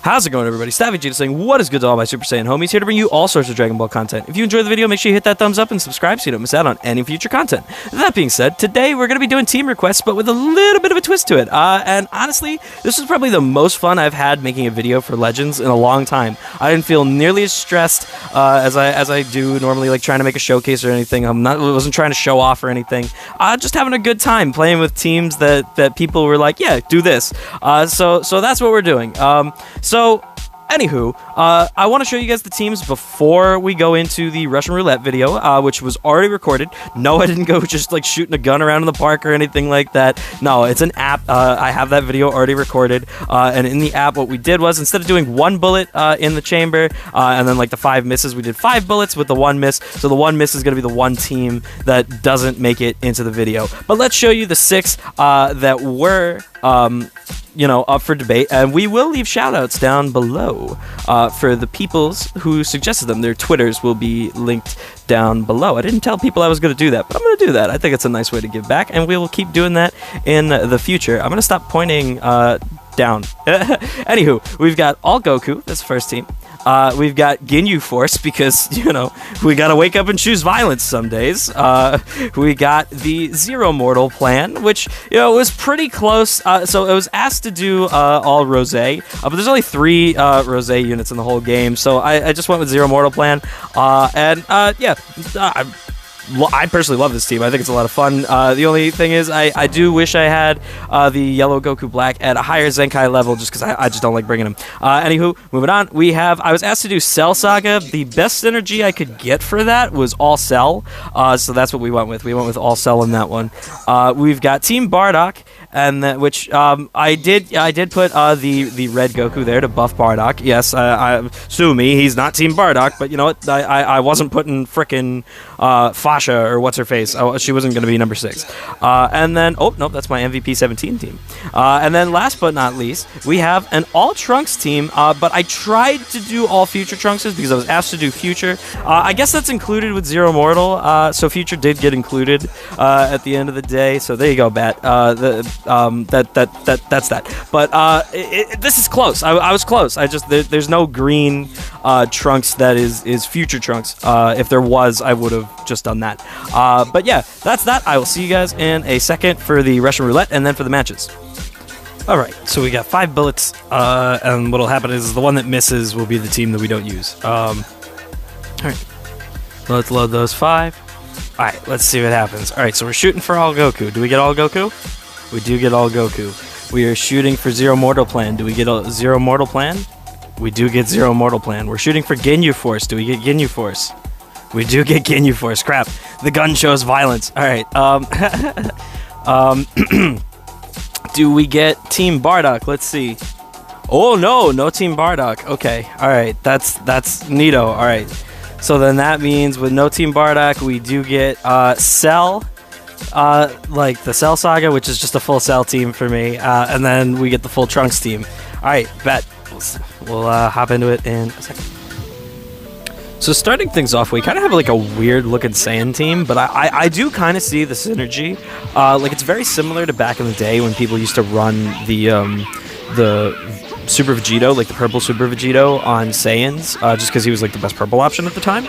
How's it going, everybody? Savvier saying, what is good to all my Super Saiyan homies? Here to bring you all sorts of Dragon Ball content. If you enjoyed the video, make sure you hit that thumbs up and subscribe so you don't miss out on any future content. That being said, today we're going to be doing team requests, but with a little bit of a twist to it. And honestly, this is probably the most fun I've had making a video for Legends in a long time. I didn't feel nearly as stressed as I do normally, like trying to make a showcase or anything. Wasn't trying to show off or anything. Just having a good time playing with teams that people were like, yeah, do this. So that's what we're doing. So, anywho, I want to show you guys the teams before we go into the Russian roulette video, which was already recorded. No, I didn't go just like shooting a gun around in the park or anything like that. No, it's an app. I have that video already recorded, and in the app, what we did was instead of doing one bullet in the chamber, and then like the 5 misses, we did 5 bullets with the 1 miss. So the 1 miss is going to be the one team that doesn't make it into the video. But let's show you the 6 that were up for debate, and we will leave shoutouts down below for the peoples who suggested them. Their Twitters will be linked down below. I didn't tell people I was going to do that, but I'm going to do that. I think it's a nice way to give back, and we will keep doing that in the future. I'm going to stop pointing down. Anywho, we've got all Goku. That's the first team. We've got Ginyu Force because, we gotta wake up and choose violence some days. We got the Zero Mortal plan, which, was pretty close. So it was asked to do all Rosé, but there's only 3 Rosé units in the whole game, so I just went with Zero Mortal plan. I personally love this team. I think it's a lot of fun. The only thing is I do wish I had the yellow Goku Black at a higher Zenkai level just because I just don't like bringing him. Anywho, moving on. I was asked to do Cell Saga. The best synergy I could get for that was all Cell. So that's what we went with. We went with all Cell in that one. We've got Team Bardock, and I did put the red Goku there to buff Bardock. Yes, sue me. He's not Team Bardock, but you know what? I wasn't putting frickin' Fasha or what's her face. She wasn't going to be number 6. And then, oh nope, that's my MVP 17 team. And then last but not least, we have an all Trunks team. But I tried to do all Future Trunkses because I was asked to do Future. I guess that's included with Zero Mortal. So Future did get included at the end of the day. So there you go, Bat. That's that. But this is close. I was close. There's no green Trunks that is Future Trunks. If there was, I would have just done that. But yeah, that's that. I will see you guys in a second for the Russian roulette and then for the matches. Alright, so we got 5 bullets, and what'll happen is the one that misses will be the team that we don't use. Alright, let's load those 5. Alright, let's see what happens. Alright, so we're shooting for all Goku. Do we get all Goku? We do get all Goku. We are shooting for Zero Mortal Plan. Do we get a Zero Mortal Plan? We do get Zero Mortal Plan. We're shooting for Ginyu Force. Do we get Ginyu Force? We do get Ginyu Force. Crap. The gun shows violence. Alright, do we get Team Bardock? Let's see. Oh, no Team Bardock. Okay, alright, that's neato. Alright, so then that means with no Team Bardock, we do get Cell, like the Cell Saga, which is just a full Cell team for me, and then we get the full Trunks team. Alright, bet. We'll hop into it in a second. So starting things off, we kind of have like a weird looking Saiyan team, but I do kind of see the synergy. Like it's very similar to back in the day when people used to run the Super Vegito, like the purple Super Vegito on Saiyans, just because he was like the best purple option at the time.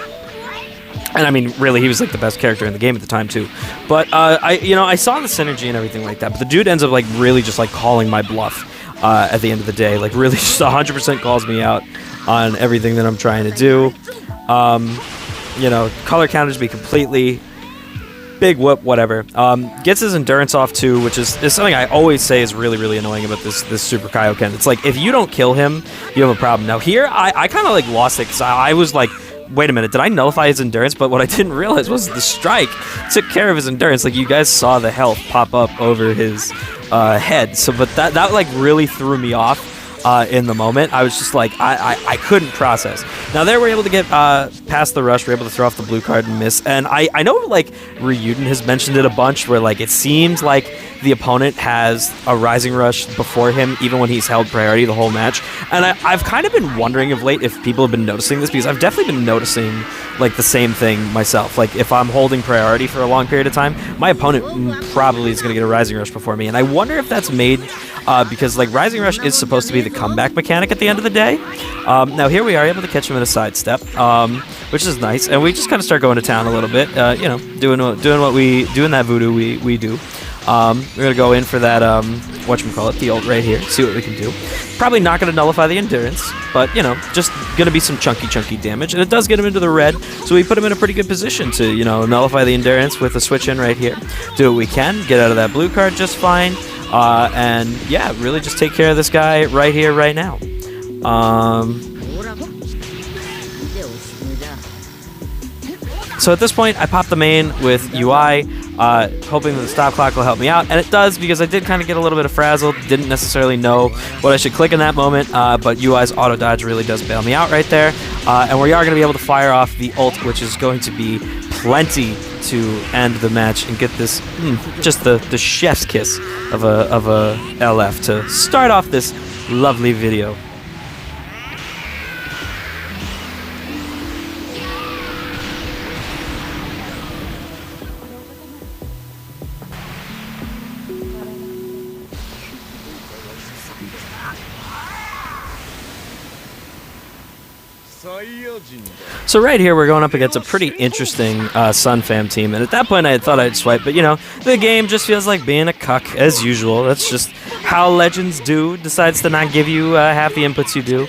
And I mean, really, he was like the best character in the game at the time too. But I saw the synergy and everything like that. But the dude ends up like really just like calling my bluff at the end of the day. Like really, just 100% calls me out on everything that I'm trying to do. Color counters me completely. Big whoop, whatever. Gets his endurance off too, which is something I always say is really, really annoying about this Super Kaioken. It's like, if you don't kill him, you have a problem. Now here, I kind of like lost it, because I was like, wait a minute, did I nullify his endurance? But what I didn't realize was the strike took care of his endurance. Like, you guys saw the health pop up over his head. So, but that like really threw me off in the moment. I was just like, I couldn't process. Now there we're able to get past the rush. We're able to throw off the blue card and miss. And I know like Ryuden has mentioned it a bunch where like it seems like the opponent has a rising rush before him even when he's held priority the whole match. And I've kind of been wondering of late if people have been noticing this, because I've definitely been noticing like the same thing myself. Like if I'm holding priority for a long period of time, my opponent probably is going to get a rising rush before me. And I wonder if that's made because like rising rush is supposed to be the comeback mechanic at the end of the day. Now here we are able to catch him in a sidestep, which is nice, and we just kind of start going to town a little bit, you know, doing that voodoo we do. We're gonna go in for that whatchamacallit, the ult right here, see what we can do. Probably not gonna nullify the endurance, but you know, just gonna be some chunky damage, and it does get him into the red, so we put him in a pretty good position to, you know, nullify the endurance with a switch in right here. Do what we can, get out of that blue card just fine, and yeah, really just take care of this guy right here, right now. So at this point, I pop the main with UI, hoping that the stop clock will help me out, and it does, because I did kind of get a little bit of frazzled, didn't necessarily know what I should click in that moment, but UI's auto dodge really does bail me out right there, and we are going to be able to fire off the ult, which is going to be plenty to end the match and get this, just the chef's kiss of a LF to start off this lovely video. So right here, we're going up against a pretty interesting Sun Fam team, and at that point I had thought I'd swipe, but you know, the game just feels like being a cuck as usual. That's just how Legends do, decides to not give you half the inputs you do.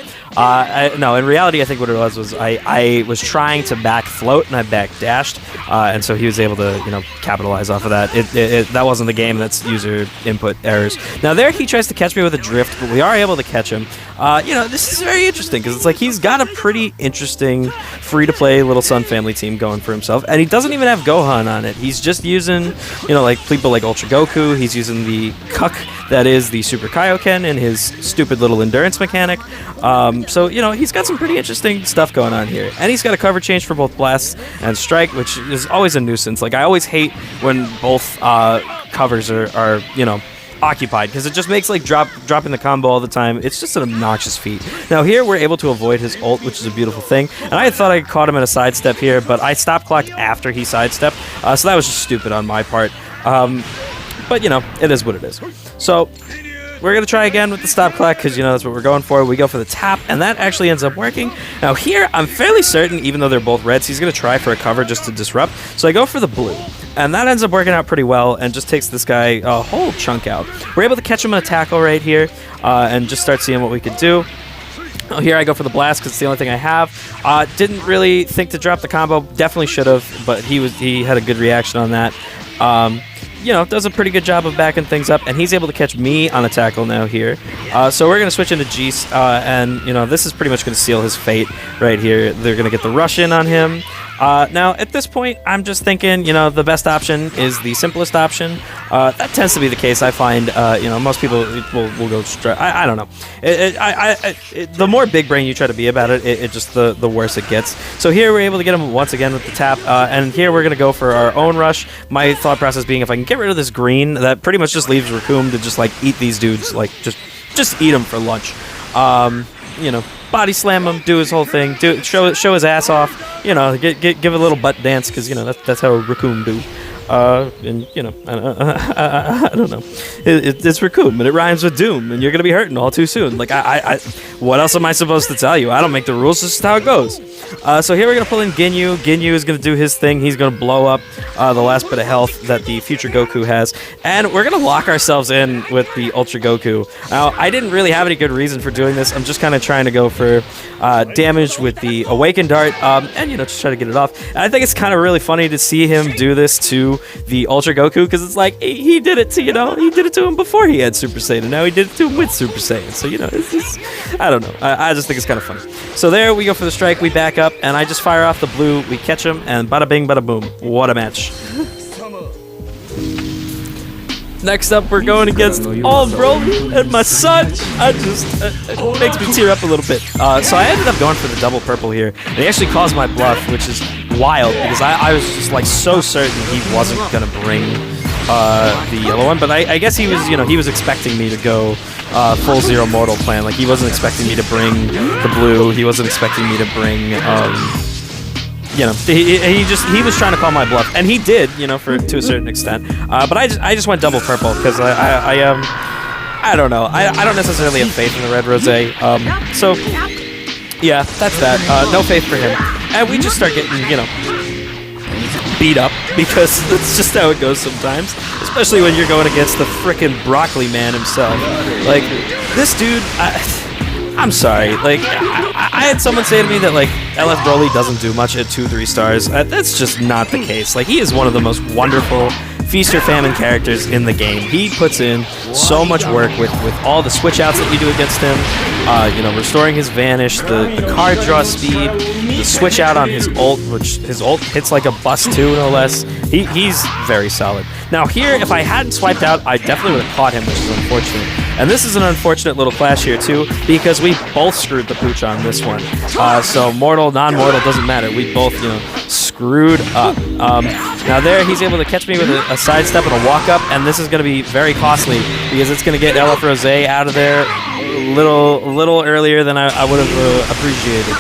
No, in reality, I think what it was I was trying to back float and I back dashed, and so he was able to, you know, capitalize off of that. That wasn't the game, that's user input errors. Now there he tries to catch me with a drift, but we are able to catch him. You know, this is very interesting because it's like he's got a pretty interesting free-to-play little Sun family team going for himself, and he doesn't even have Gohan on it. He's just using, you know, like people like Ultra Goku. He's using the cuck that is the Super Kaioken and his stupid little endurance mechanic. So, you know, he's got some pretty interesting stuff going on here. And he's got a cover change for both Blast and Strike, which is always a nuisance. Like, I always hate when both covers are, you know, occupied, because it just makes like dropping the combo all the time. It's just an obnoxious feat. Now here we're able to avoid his ult, which is a beautiful thing, and I thought I caught him in a sidestep here, but I stop clocked after he sidestepped, so that was just stupid on my part. But you know, it is what it is. So we're going to try again with the stop clock, because, you know, that's what we're going for. We go for the tap, and that actually ends up working. Now here, I'm fairly certain, even though they're both reds, he's going to try for a cover just to disrupt. So I go for the blue, and that ends up working out pretty well and just takes this guy a whole chunk out. We're able to catch him in a tackle right here and just start seeing what we could do. Oh, here I go for the blast because it's the only thing I have. Didn't really think to drop the combo. Definitely should have, but he had a good reaction on that. You know, does a pretty good job of backing things up, and he's able to catch me on a tackle now here. So we're going to switch into Jeese, and, you know, this is pretty much going to seal his fate right here. They're going to get the rush in on him. Now, at this point, I'm just thinking, you know, the best option is the simplest option. That tends to be the case, I find. You know, most people will go straight. I don't know. The more big brain you try to be about it, it just the worse it gets. So here we're able to get him once again with the tap, and here we're going to go for our own rush. My thought process being, if I can get rid of this green, that pretty much just leaves Raccoon to just, like, eat these dudes, like, just eat them for lunch. You know, body slam him, do his whole thing, show his ass off, you know, give a little butt dance, because, you know, that's how Raccoon do. And, you know, I don't know. It's Raccoon, but it rhymes with Doom, and you're going to be hurting all too soon. Like, what else am I supposed to tell you? I don't make the rules, this is how it goes. So here we're going to pull in Ginyu. Ginyu is going to do his thing. He's going to blow up the last bit of health that the future Goku has. And we're going to lock ourselves in with the Ultra Goku. Now, I didn't really have any good reason for doing this. I'm just kind of trying to go for damage with the Awakened Dart, and, you know, just try to get it off. And I think it's kind of really funny to see him do this to the Ultra Goku, because it's like, he did it to, you know, he did it to him before he had Super Saiyan, and now he did it to him with Super Saiyan. So, you know, it's I don't know. I just think it's kind of funny. So there we go for the strike. We back up, and I just fire off the blue. We catch him, and bada bing, bada boom. What a match. Next up, we're going against all Broly and my son. It makes me tear up a little bit. So I ended up going for the double purple here. And he actually caused my bluff, which is wild because I was just like so certain he wasn't gonna bring the yellow one. But I guess he was, he was expecting me to go full Zero Mortal plan. Like he wasn't expecting me to bring the blue. He wasn't expecting me to bring. He was trying to call my bluff, and he did, to a certain extent. But I just went double purple because I don't know. I don't necessarily have faith in the red rosé. So yeah, that's that. No faith for him, and we just start getting beat up because that's just how it goes sometimes. Especially when you're going against the frickin' broccoli man himself. Like this dude. I'm sorry, like, I had someone say to me that, like, LF Broly doesn't do much at 2-3 stars. That's just not the case. Like, he is one of the most wonderful feast or famine characters in the game. He puts in so much work with all the switch outs that you do against him, restoring his vanish, the card draw speed, the switch out on his ult, which his ult hits like a bus too, no less. He's very solid. Now here, if I hadn't swiped out, I definitely would have caught him, which is unfortunate. And this is an unfortunate little clash here too, because we both screwed the pooch on this one. So mortal, non-mortal, doesn't matter. We both, screwed up. Now there, he's able to catch me with a sidestep and a walk-up, and this is going to be very costly because it's going to get LF Rosé out of there a little earlier than I would have appreciated.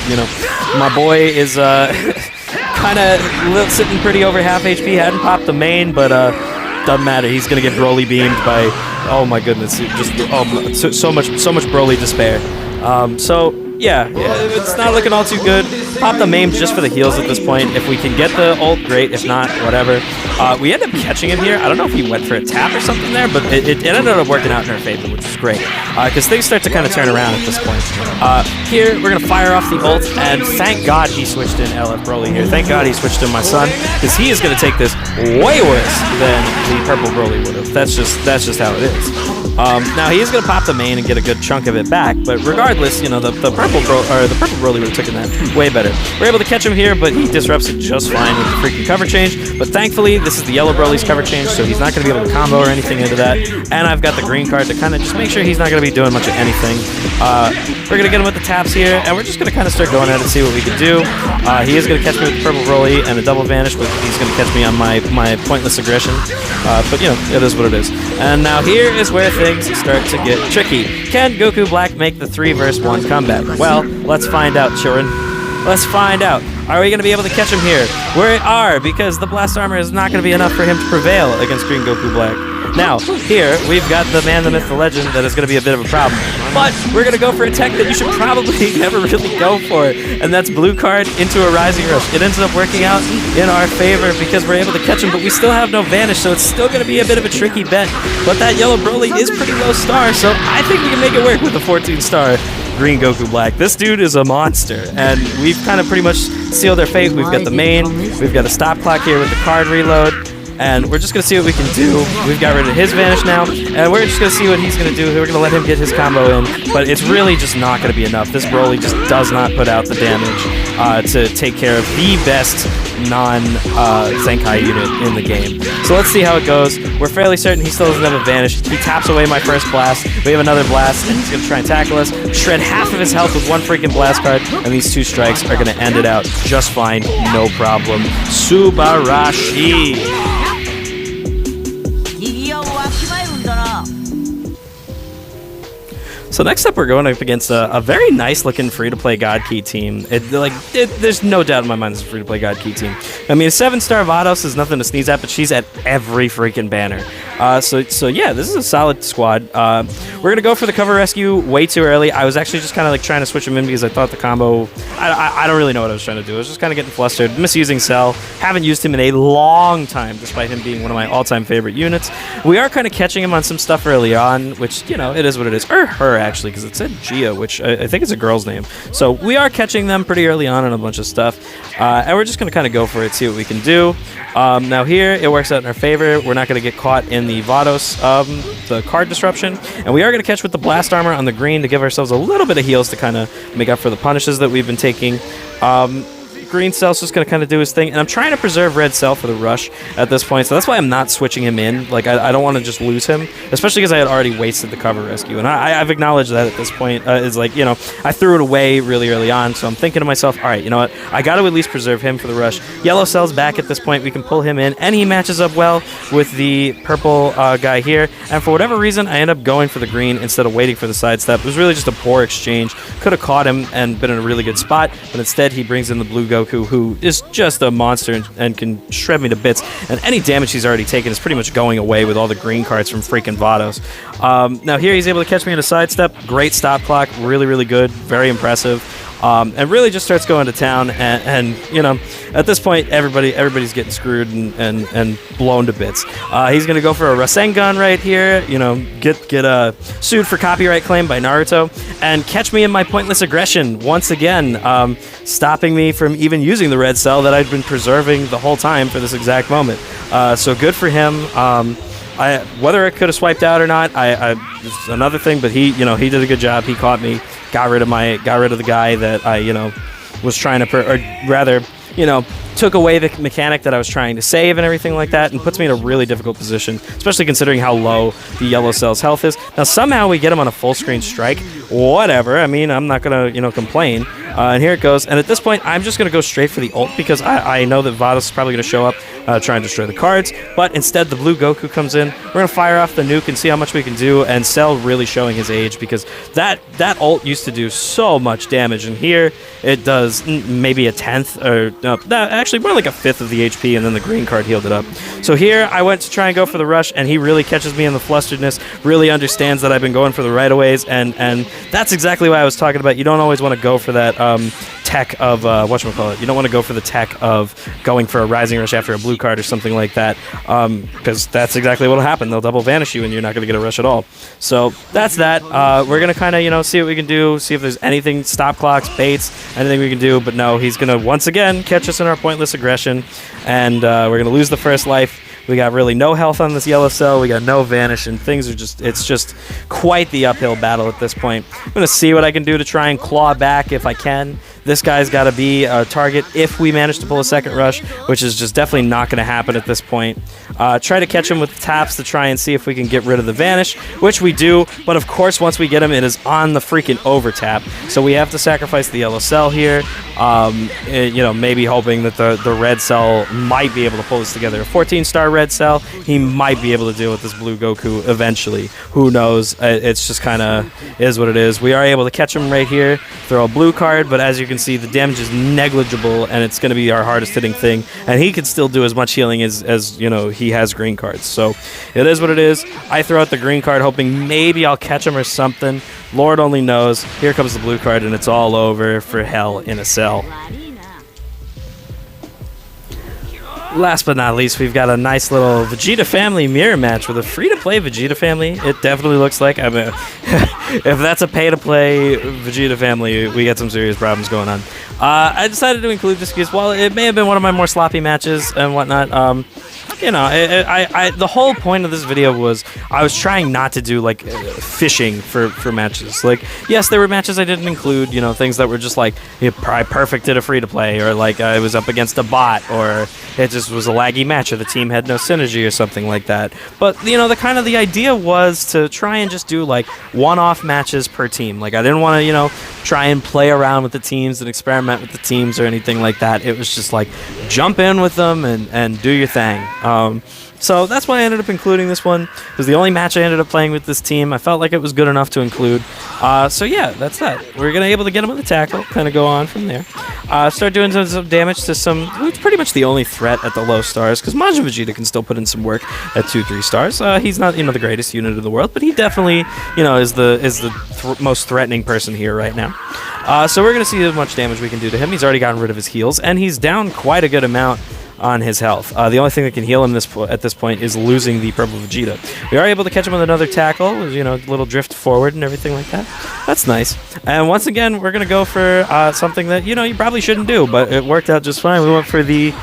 My boy is kind of sitting pretty over half HP. Hadn't popped the main, but doesn't matter. He's going to get Broly beamed by. Oh my goodness! So much Broly despair. Yeah, it's not looking all too good. Pop the maim just for the heals at this point. If we can get the ult, great. If not, whatever. We end up catching him here. I don't know if he went for a tap or something there, but it ended up working out in our favor, which is great. Because things start to kind of turn around at this point. Here, we're going to fire off the ult, and thank God he switched in LF Broly here. Thank God he switched in my son, because he is going to take this way worse than the purple Broly would have. That's just how it is. Now he is going to pop the main and get a good chunk of it back, but regardless, the purple Broly would have taken that way better. We're able to catch him here, but he disrupts it just fine with the freaking cover change. But thankfully, this is the yellow Broly's cover change, so he's not going to be able to combo or anything into that. And I've got the green card to kind of just make sure he's not going to be doing much of anything. We're going to get him with the taps here, and we're just going to kind of start going at it and see what we can do. He is going to catch me with the purple Broly and a double vanish, but he's going to catch me on my pointless aggression. But it is what it is. And now here is where things start to get tricky. Can Goku Black make the 3 vs 1 comeback? Well, let's find out, children. Let's find out. Are we going to be able to catch him here? We are, because the blast armor is not going to be enough for him to prevail against Green Goku Black. Now, here, we've got the man, the myth, the legend that is going to be a bit of a problem. But we're going to go for a tech that you should probably never really go for, and that's blue card into a rising rush. It ends up working out in our favor because we're able to catch him, but we still have no vanish, so it's still going to be a bit of a tricky bet. But that yellow Broly is pretty low star, so I think we can make it work with a 14-star Green Goku Black. This dude is a monster, and we've kind of pretty much sealed our fate. We've got the main, we've got a stop clock here with the card reload, and we're just going to see what we can do. We've got rid of his vanish now, and we're just going to see what he's going to do. We're going to let him get his combo in, but it's really just not going to be enough. This Broly just does not put out the damage to take care of the best non-Zenkai unit in the game. So let's see how it goes. We're fairly certain he still doesn't have a vanish. He taps away my first blast. We have another blast, and he's going to try and tackle us. Shred half of his health with one freaking blast card, and these 2 strikes are going to end it out just fine, no problem. Subarashi! So next up, we're going up against a very nice-looking free-to-play God Key team. There's no doubt in my mind it's a free-to-play God Key team. I mean, a 7-star Vados is nothing to sneeze at, but she's at every freaking banner. So yeah, this is a solid squad. We're going to go for the cover rescue way too early. I was actually just kind of like trying to switch him in because I thought the combo... I don't really know what I was trying to do. I was just kind of getting flustered, misusing Cell. Haven't used him in a long time, despite him being one of my all-time favorite units. We are kind of catching him on some stuff early on, which, it is what it is. Or her, actually, because it said Gia, which I think is a girl's name. So we are catching them pretty early on a bunch of stuff. And we're just going to kind of go for it, see what we can do. Now here, it works out in our favor. We're not going to get caught in the Vados, the card disruption. And we are going to catch with the blast armor on the green to give ourselves a little bit of heals to kind of make up for the punishes that we've been taking. green cell's just going to kind of do his thing, and I'm trying to preserve red cell for the rush at this point, so that's why I'm not switching him in. Like, I don't want to just lose him, especially because I had already wasted the cover rescue, and I've acknowledged that at this point. Is like, you know, I threw it away really early on, so I'm thinking to myself, all right, you know what, I got to at least preserve him for the rush. Yellow cell's back at this point. We can pull him in, and he matches up well with the purple guy here, and for whatever reason, I end up going for the green instead of waiting for the sidestep. It was really just a poor exchange. Could have caught him and been in a really good spot, but instead he brings in the blue Goku, who is just a monster and can shred me to bits, and any damage he's already taken is pretty much going away with all the green cards from freaking Vados. Now here he's able to catch me in a sidestep. Great stop clock, really, really good, very impressive. And really just starts going to town, and you know, at this point, everybody's getting screwed and blown to bits. He's gonna go for a Rasengan right here, you know, get sued for copyright claim by Naruto, and catch me in my pointless aggression once again, stopping me from even using the red cell that I'd been preserving the whole time for this exact moment. So good for him. Whether it could have swiped out or not, it's another thing. But he did a good job. He caught me, got rid of the guy that I, you know, was trying to, or rather, you know, took away the mechanic that I was trying to save and everything like that, and puts me in a really difficult position, especially considering how low the yellow cell's health is. Now somehow we get him on a full screen strike. Whatever. I mean, I'm not gonna, you know, complain. And here it goes. And at this point, I'm just gonna go straight for the ult because I know that Vados is probably gonna show up, try and destroy the cards. But instead, the blue Goku comes in. We're gonna fire off the nuke and see how much we can do. And Cell really showing his age, because that ult used to do so much damage, and here it does maybe a 10th, or no, actually more like a 5th of the HP, and then the green card healed it up. So here I went to try and go for the rush, and he really catches me in the flusteredness, really understands that I've been going for the right-of-ways, and that's exactly why I was talking about. You don't always want to go for that tech of, whatchamacallit, you don't want to go for the tech of going for a Rising Rush after a blue card or something like that, because that's exactly what will happen. They'll double vanish you, and you're not going to get a rush at all. So that's that. We're going to kind of, you know, see what we can do, see if there's anything, stop clocks, baits, anything we can do, but no, he's going to once again catch us in our pointless aggression, and we're going to lose the first life. We got really no health on this yellow cell. We got no vanish, and things are just, it's just quite the uphill battle at this point. I'm going to see what I can do to try and claw back if I can. This guy's got to be a target if we manage to pull a second rush, which is just definitely not going to happen at this point. Try to catch him with taps to try and see if we can get rid of the vanish, which we do, but of course once we get him, it is on the freaking over tap. So we have to sacrifice the yellow cell here, you know, maybe hoping that the red cell might be able to pull this together. A 14-star red cell, he might be able to deal with this blue Goku eventually. Who knows? It's just kind of is what it is. We are able to catch him right here, throw a blue card, but as you can see, the damage is negligible, and it's going to be our hardest hitting thing, and he could still do as much healing as you know, he has green cards. So it is what it is. I throw out the green card hoping maybe I'll catch him or something. Lord only knows. Here comes the blue card, and it's all over for hell in a cell. Last but not least, we've got a nice little Vegeta family mirror match with a free-to-play Vegeta family. It definitely looks like. I mean, if that's a pay-to-play Vegeta family, we got some serious problems going on. I decided to include this because, while it may have been one of my more sloppy matches and whatnot, you know, the whole point of this video was I was trying not to do, like, fishing for matches. Like, yes, there were matches I didn't include, you know, things that were just, like, I perfected a free-to-play, or, like, I was up against a bot, or it just was a laggy match, or the team had no synergy or something like that. But, you know, the idea was to try and just do, like, one-off matches per team. Like, I didn't want to, you know, try and play around with the teams and experiment with the teams or anything like that. It was just, like, jump in with them and do your thing. So that's why I ended up including this one. It was the only match I ended up playing with this team. I felt like it was good enough to include. So yeah, that's that. We're going to able to get him with the tackle, kind of go on from there. Start doing some damage to some, it's pretty much the only threat at the low stars, because Majin Vegeta can still put in some work at 2-3 stars. He's not, you know, the greatest unit in the world, but he definitely, you know, is the most threatening person here right now. So we're going to see how much damage we can do to him. He's already gotten rid of his heals, and he's down quite a good amount on his health. The only thing that can heal him at this point is losing the purple Vegeta. We are able to catch him with another tackle, you know, a little drift forward and everything like that. That's nice. And once again, we're going to go for something that, you know, you probably shouldn't do, but it worked out just fine. We went for the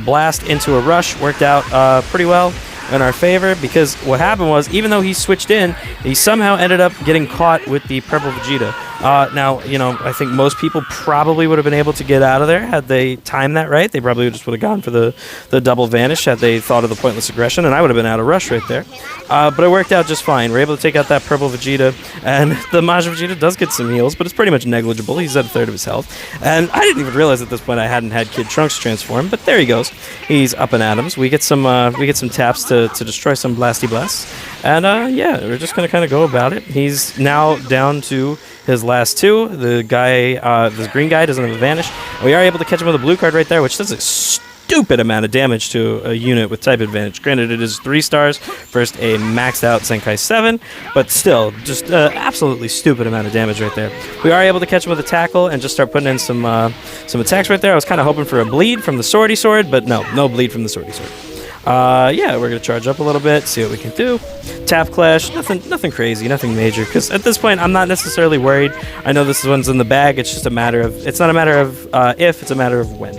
blast into a rush. Worked out pretty well in our favor, because what happened was, even though he switched in, he somehow ended up getting caught with the purple Vegeta. Now, you know, I think most people probably would have been able to get out of there had they timed that right. They probably just would have gone for the double vanish had they thought of the pointless aggression, and I would have been out of rush right there. But it worked out just fine. We're able to take out that purple Vegeta, and the Majin Vegeta does get some heals, but it's pretty much negligible. He's at a third of his health. And I didn't even realize at this point I hadn't had Kid Trunks transform, but there he goes. He's up in atoms. We get some taps to destroy some Blasty Blasts. And yeah, we're just gonna kind of go about it. He's now down to his last two. The guy, this green guy doesn't have a vanish. We are able to catch him with a blue card right there, which does a stupid amount of damage to a unit with type advantage. Granted, it is 3 stars versus a maxed out Zenkai 7, but still, just absolutely stupid amount of damage right there. We are able to catch him with a tackle and just start putting in some attacks right there. I was kind of hoping for a bleed from the Swordy Sword, but no bleed from the Swordy Sword. Yeah, we're gonna charge up a little bit, see what we can do. Tap Clash, nothing crazy, nothing major, because at this point I'm not necessarily worried. I know this one's in the bag. It's just a matter of, it's not a matter of if, it's a matter of when.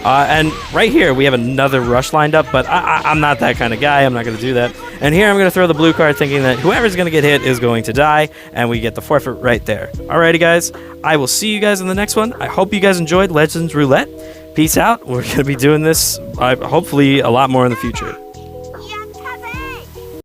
And right here we have another rush lined up, but I'm not that kind of guy. I'm not going to do that. And here I'm going to throw the blue card thinking that whoever's going to get hit is going to die, and we get the forfeit right there. Alrighty guys, I will see you guys in the next one. I hope you guys enjoyed Legends Roulette. Peace out. We're going to be doing this hopefully a lot more in the future.